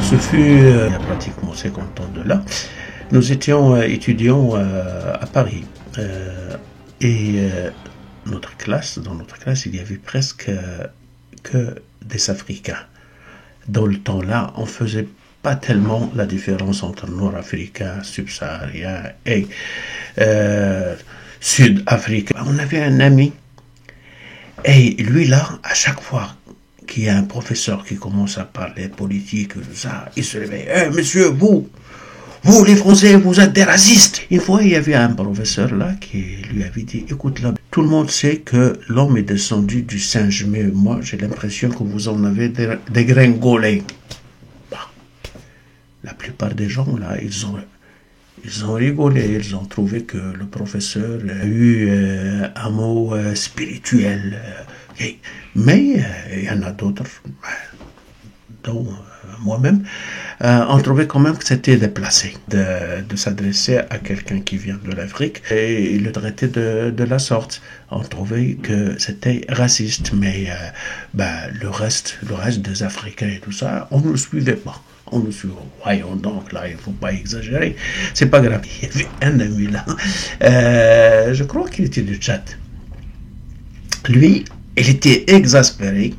Ce fut il y a pratiquement 50 ans de là. Nous étions étudiants à Paris. Dans notre classe, il y avait presque que des Africains. Dans le temps-là, on faisait pas tellement la différence entre Nord-Africains, Subsahariens et Sud-Africains. On avait un ami, et lui là, à chaque fois qu'il y a un professeur qui commence à parler politique, tout ça, il se réveille. « Monsieur, vous les Français, vous êtes des racistes !» Une fois, il y avait un professeur là qui lui avait dit « Écoute là, tout le monde sait que l'homme est descendu du singe, mais moi j'ai l'impression que vous en avez dégringolé. » La plupart des gens là, ils ont rigolé, ils ont trouvé que le professeur a eu un mot spirituel. Mais il y en a d'autres, dont moi-même, on trouvait quand même que c'était déplacé de s'adresser à quelqu'un qui vient de l'Afrique et le traiter de la sorte. On trouvait que c'était raciste, mais le reste des Africains et tout ça, on ne le suivait pas. On nous suit, voyons donc, là, il ne faut pas exagérer. C'est pas grave. Il y avait un ami là, je crois qu'il était du Tchad. Lui, il était exaspéré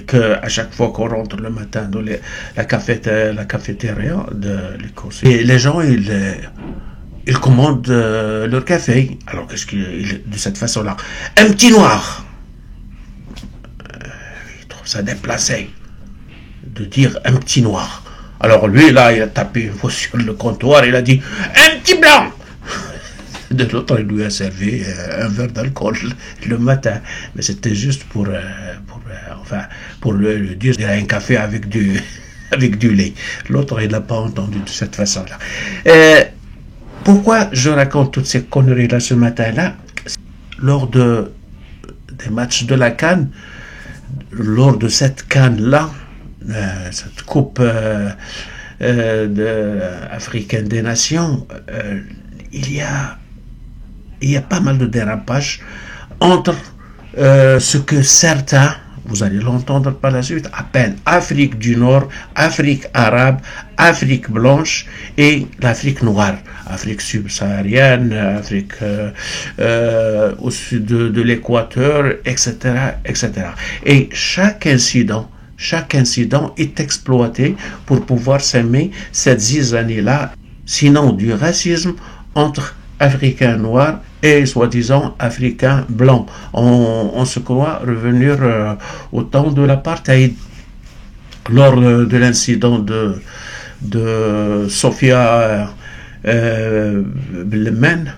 qu'à chaque fois qu'on rentre le matin dans la cafétéria de l'école, et les gens, ils commandent leur café. Alors, qu'est-ce qu'il de cette façon-là? Un petit noir. Il trouve ça déplacé de dire un petit noir. Alors lui, là, il a tapé une fois sur le comptoir, il a dit « Un petit blanc !» De l'autre, il lui a servi un verre d'alcool le matin. Mais c'était juste pour lui dire qu'il a un café avec du lait. L'autre, il n'a pas entendu de cette façon-là. Pourquoi je raconte toutes ces conneries-là ce matin-là? Lors des matchs de la CAN, lors de cette CAN-là, cette coupe africaine des nations, il y a pas mal de dérapages entre ce que certains, vous allez l'entendre par la suite, appellent Afrique du Nord, Afrique arabe, Afrique blanche et l'Afrique noire, Afrique subsaharienne, Afrique au sud de l'équateur, etc., etc. Et chaque incident est exploité pour pouvoir semer cette zizanie-là, sinon du racisme entre Africains noirs et soi-disant Africains blancs. On se croit revenir au temps de l'apartheid. Lors de l'incident de Sophia Bellemen,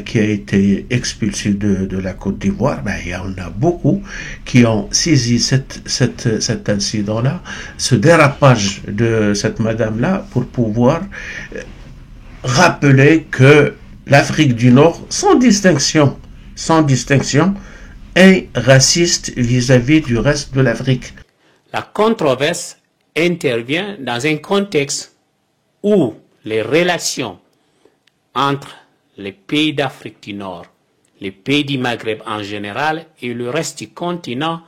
qui a été expulsé de la Côte d'Ivoire, il y en a beaucoup qui ont saisi cet incident-là, ce dérapage de cette madame-là, pour pouvoir rappeler que l'Afrique du Nord, sans distinction, est raciste vis-à-vis du reste de l'Afrique. La controverse intervient dans un contexte où les relations entre les pays d'Afrique du Nord, les pays du Maghreb en général et le reste du continent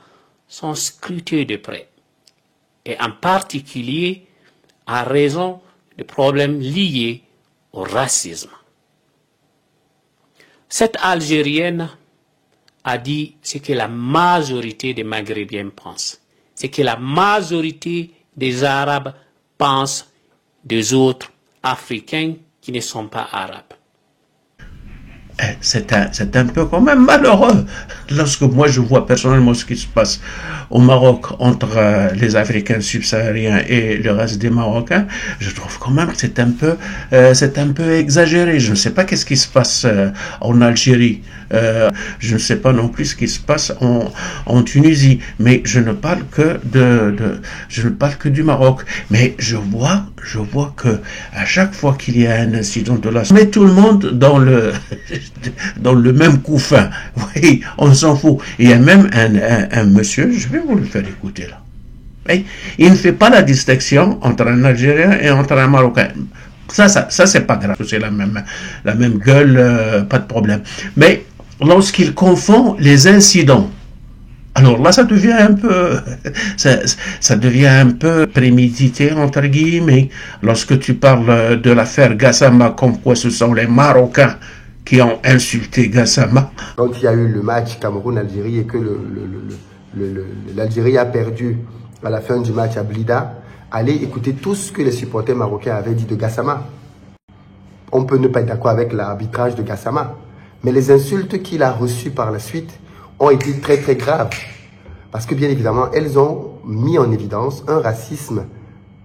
sont scrutés de près, et en particulier en raison de problèmes liés au racisme. Cette Algérienne a dit ce que la majorité des Maghrébiens pensent, ce que la majorité des Arabes pensent des autres Africains qui ne sont pas Arabes. C'est un peu quand même malheureux. Lorsque moi je vois personnellement ce qui se passe au Maroc entre les Africains subsahariens et le reste des Marocains, je trouve quand même que c'est un peu exagéré. Je ne sais pas qu'est-ce qui se passe en Algérie. Je ne sais pas non plus ce qui se passe en Tunisie. Mais je ne parle que du Maroc. Mais je vois que à chaque fois qu'il y a un incident de la, on met tout le monde dans le même couffin. Oui, on s'en fout. Il y a même un monsieur, je vais vous le faire écouter là. Oui, il ne fait pas la distinction entre un Algérien et entre un Marocain. Ça c'est pas grave. C'est la même gueule, pas de problème. Mais lorsqu'il confond les incidents Alors là, ça devient un peu, ça devient un peu prémédité, entre guillemets, lorsque tu parles de l'affaire Gassama, comme quoi ce sont les Marocains qui ont insulté Gassama. Quand il y a eu le match Cameroun-Algérie et que l'Algérie a perdu à la fin du match à Blida, allez écouter tout ce que les supporters marocains avaient dit de Gassama. On peut ne pas être d'accord avec l'arbitrage de Gassama, mais les insultes qu'il a reçues par la suite ont été très très graves. Parce que bien évidemment, elles ont mis en évidence un racisme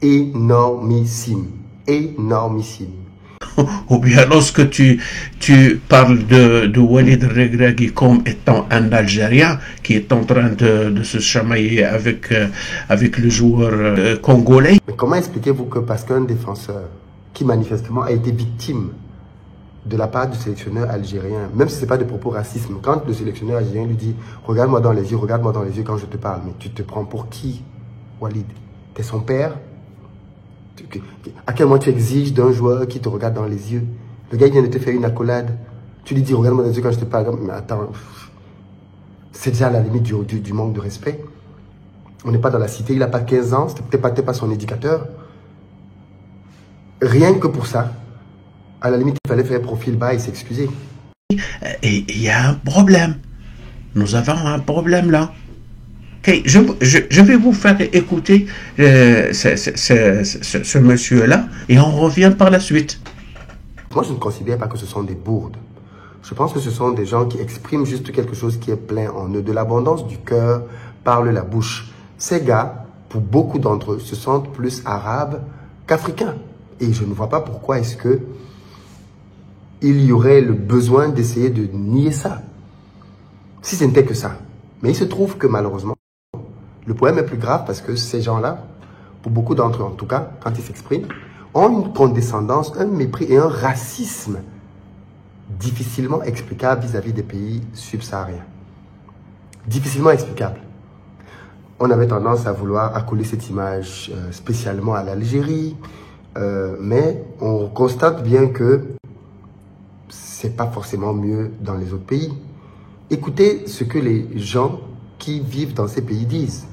énormissime. Énormissime. Ou bien lorsque tu parles de Walid Regragui comme étant un Algérien qui est en train de se chamailler avec le joueur congolais. Mais comment expliquez-vous que parce qu'un défenseur qui manifestement a été victime de la part du sélectionneur algérien, même si ce n'est pas de propos racisme, quand le sélectionneur algérien lui dit « Regarde-moi dans les yeux quand je te parle », mais tu te prends pour qui, Walid? T'es son père? À quel moment tu exiges d'un joueur qui te regarde dans les yeux? Le gars vient de te faire une accolade, tu lui dis « Regarde-moi dans les yeux quand je te parle », mais attends, c'est déjà à la limite du manque de respect. On n'est pas dans la cité, il n'a pas 15 ans, c'était peut-être pas son éducateur. Rien que pour ça, à la limite, il fallait faire profil bas et s'excuser. Et il y a un problème. Nous avons un problème là. Okay, je vais vous faire écouter ce monsieur-là et on revient par la suite. Moi, je ne considère pas que ce sont des bourdes. Je pense que ce sont des gens qui expriment juste quelque chose qui est plein en eux. De l'abondance du cœur parle la bouche. Ces gars, pour beaucoup d'entre eux, se sentent plus arabes qu'africains. Et je ne vois pas pourquoi est-ce que il y aurait le besoin d'essayer de nier ça. Si ce n'était que ça. Mais il se trouve que malheureusement, le problème est plus grave parce que ces gens-là, pour beaucoup d'entre eux en tout cas, quand ils s'expriment, ont une condescendance, un mépris et un racisme difficilement explicable vis-à-vis des pays subsahariens. Difficilement explicable. On avait tendance à vouloir accoler cette image spécialement à l'Algérie, mais on constate bien que c'est pas forcément mieux dans les autres pays. Écoutez ce que les gens qui vivent dans ces pays disent.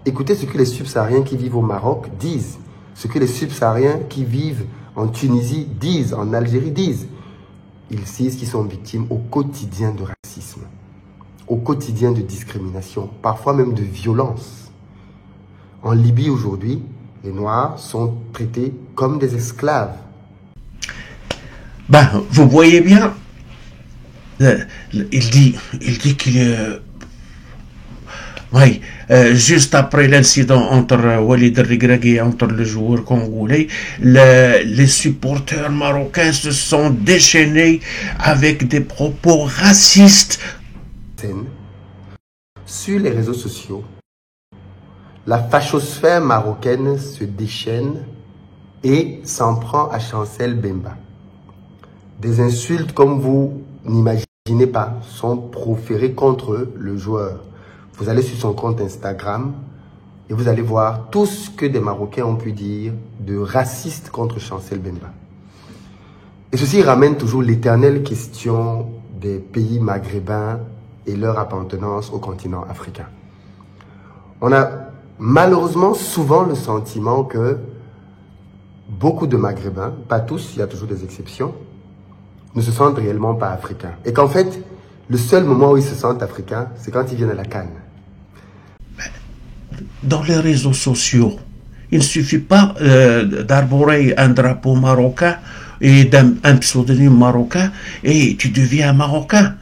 Écoutez ce que les subsahariens qui vivent au Maroc disent. Ce que les subsahariens qui vivent en Tunisie disent, en Algérie disent. Ils disent qu'ils sont victimes au quotidien de racisme, au quotidien de discrimination, parfois même de violence. En Libye aujourd'hui, les Noirs sont traités comme des esclaves. Ben, vous voyez bien, il dit qu'il est... Oui, juste après l'incident entre Walid Regragui et entre le joueur congolais, les supporters marocains se sont déchaînés avec des propos racistes. Sur les réseaux sociaux, la fachosphère marocaine se déchaîne et s'en prend à Chancel Bemba. Des insultes comme vous n'imaginez pas sont proférées contre le joueur. Vous allez sur son compte Instagram et vous allez voir tout ce que des Marocains ont pu dire de raciste contre Chancel Bemba. Et ceci ramène toujours l'éternelle question des pays maghrébins et leur appartenance au continent africain. On a malheureusement souvent le sentiment que beaucoup de Maghrébins, pas tous, il y a toujours des exceptions, ne se sentent réellement pas africains. Et qu'en fait, le seul moment où ils se sentent africains, c'est quand ils viennent à la CAN. Dans les réseaux sociaux, il ne suffit pas d'arborer un drapeau marocain et un pseudonyme marocain et tu deviens marocain.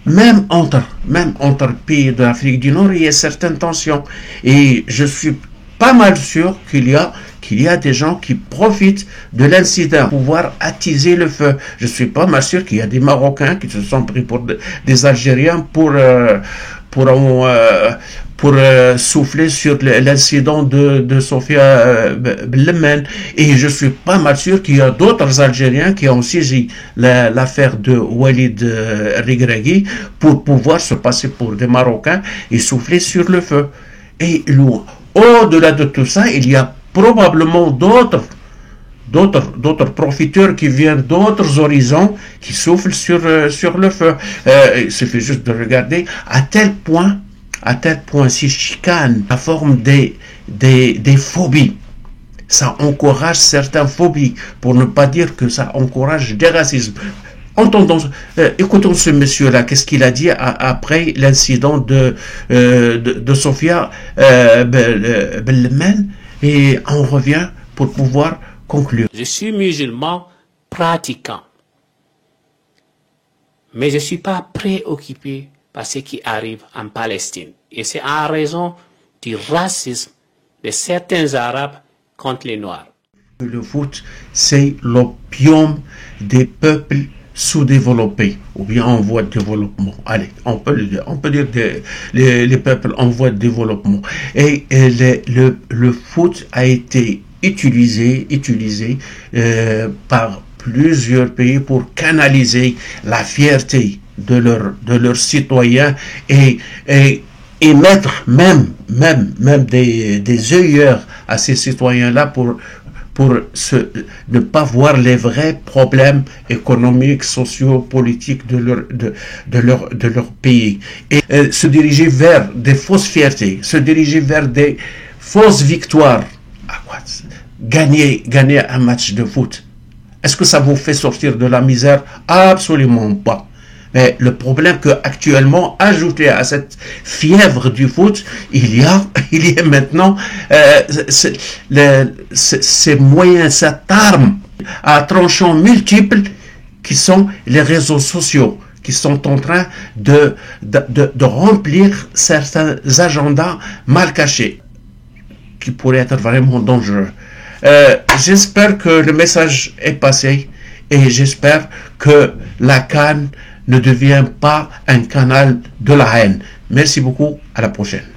Même entre pays de l'Afrique du Nord, il y a certaines tensions. Et je suis pas mal sûr qu'il y a des gens qui profitent de l'incident pour pouvoir attiser le feu. Je suis pas mal sûr qu'il y a des Marocains qui se sont pris pour des Algériens pour souffler sur l'incident de Sofia Bellemen. Et je suis pas mal sûr qu'il y a d'autres Algériens qui ont saisi l'affaire de Walid Regragui pour pouvoir se passer pour des Marocains et souffler sur le feu. Et au-delà de tout ça, il y a probablement d'autres profiteurs qui viennent d'autres horizons qui soufflent sur le feu. Il suffit juste de regarder à tel point à tel point, si chicane, la forme des phobies. Ça encourage certaines phobies, pour ne pas dire que ça encourage des racismes. Écoutons ce monsieur-là, qu'est-ce qu'il a dit après l'incident de Sofia Bellemen, et on revient pour pouvoir conclure. Je suis musulman pratiquant, mais je ne suis pas préoccupé par ce qui arrive en Palestine. Et c'est en raison du racisme de certains Arabes contre les Noirs. Le foot, c'est l'opium des peuples sous-développés, ou bien en voie de développement. Allez, on peut dire les peuples en voie de développement. Et le foot a été utilisé par plusieurs pays pour canaliser la fierté de leurs citoyens et mettre même des œillères à ces citoyens-là pour ne pas voir les vrais problèmes économiques, sociaux, politiques de leur pays. Et se diriger vers des fausses fiertés, se diriger vers des fausses victoires. Gagner un match de foot. Est-ce que ça vous fait sortir de la misère? Absolument pas. Mais le problème que actuellement, ajouté à cette fièvre du foot, il y a maintenant ces moyens, cette arme à tranchants multiples qui sont les réseaux sociaux, qui sont en train de remplir certains agendas mal cachés, qui pourraient être vraiment dangereux. J'espère que le message est passé et j'espère que la CAN ne devient pas un canal de la haine. Merci beaucoup, à la prochaine.